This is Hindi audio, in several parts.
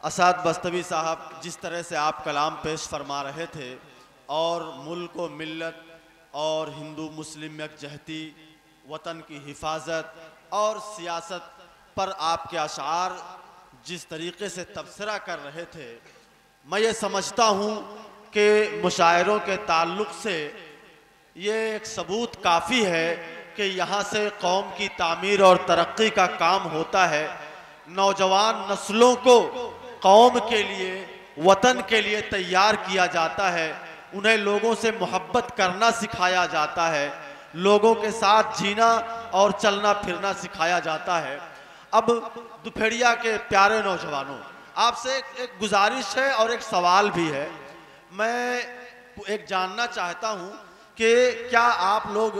असाद बस्तवी साहब, जिस तरह से आप कलाम पेश फरमा रहे थे और मुल्क व मिल्लत और हिंदू मुस्लिम यकजहती, वतन की हिफाजत और सियासत पर आपके अशार जिस तरीके से तबसरा कर रहे थे, मैं ये समझता हूँ कि मुशायरों के ताल्लुक़ से ये एक सबूत काफ़ी है कि यहाँ से कौम की तामीर और तरक्की का काम होता है। नौजवान नस्लों को कौम के लिए, वतन के लिए तैयार किया जाता है, उन्हें लोगों से मोहब्बत करना सिखाया जाता है, लोगों के साथ जीना और चलना फिरना सिखाया जाता है। अब दुपहरिया के प्यारे नौजवानों, आपसे एक गुजारिश है और एक सवाल भी है। मैं एक जानना चाहता हूँ कि क्या आप लोग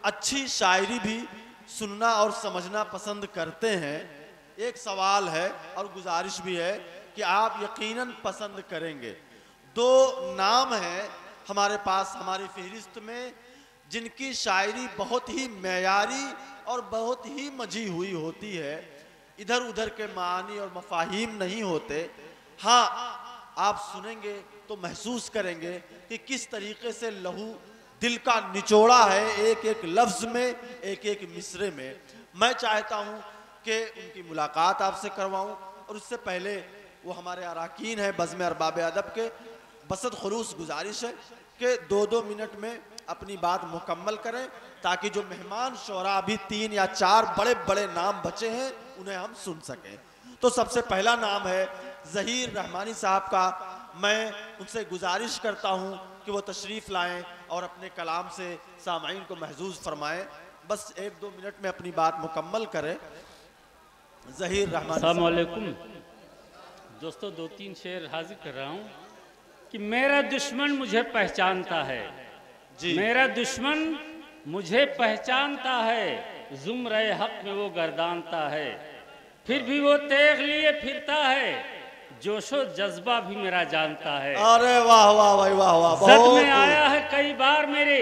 अच्छी शायरी भी सुनना और समझना पसंद करते हैं? एक सवाल है और गुजारिश भी है कि आप यकीनन पसंद करेंगे। दो नाम हैं हमारे पास हमारी फहरिस्त में, जिनकी शायरी बहुत ही मेयारी और बहुत ही मजी हुई होती है, इधर उधर के मानी और मफाहिम नहीं होते। हाँ, आप सुनेंगे तो महसूस करेंगे कि किस तरीके से लहू दिल का निचोड़ा है एक एक लफ्ज़ में, एक एक मिसरे में। मैं चाहता हूँ कि उनकी मुलाकात आपसे करवाऊँ, और उससे पहले वो हमारे अराकीन हैं बज़्म अरबाब अदब के, बसत खुलूस गुजारिश है कि 2-2 मिनट में अपनी बात मुकम्मल करें, ताकि जो मेहमान शोरा अभी 3 या 4 बड़े बड़े नाम बचे हैं उन्हें हम सुन सकें। तो सबसे पहला नाम है ज़हीर रहमानी साहब का। मैं उनसे गुजारिश करता हूँ कि वो तशरीफ़ लाएँ और अपने कलाम से सामाईन को महजूज़ फरमाएँ। बस 1-2 मिनट में अपनी बात मुकम्मल करें। ज़हीर रहमानी। अस्सलाम वालेकुम दोस्तों, 2-3 शेर हाजिर कर रहा हूँ कि मेरा दुश्मन मुझे पहचानता है जी, मेरा दुश्मन मुझे पहचानता है, ज़ुम्रे हक में वो गर्दानता है, फिर भी वो तेग लिए फिरता है, जोशो जज्बा भी मेरा जानता है। अरे वाह वाह भाई, वाह वाह। जद में आया है कई बार मेरे,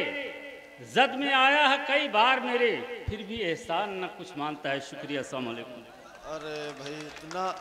जद में आया है कई बार मेरे, फिर भी एहसान न कुछ मानता है। शुक्रिया, अस्सलाम वालेकुम। अरे भाई, इतना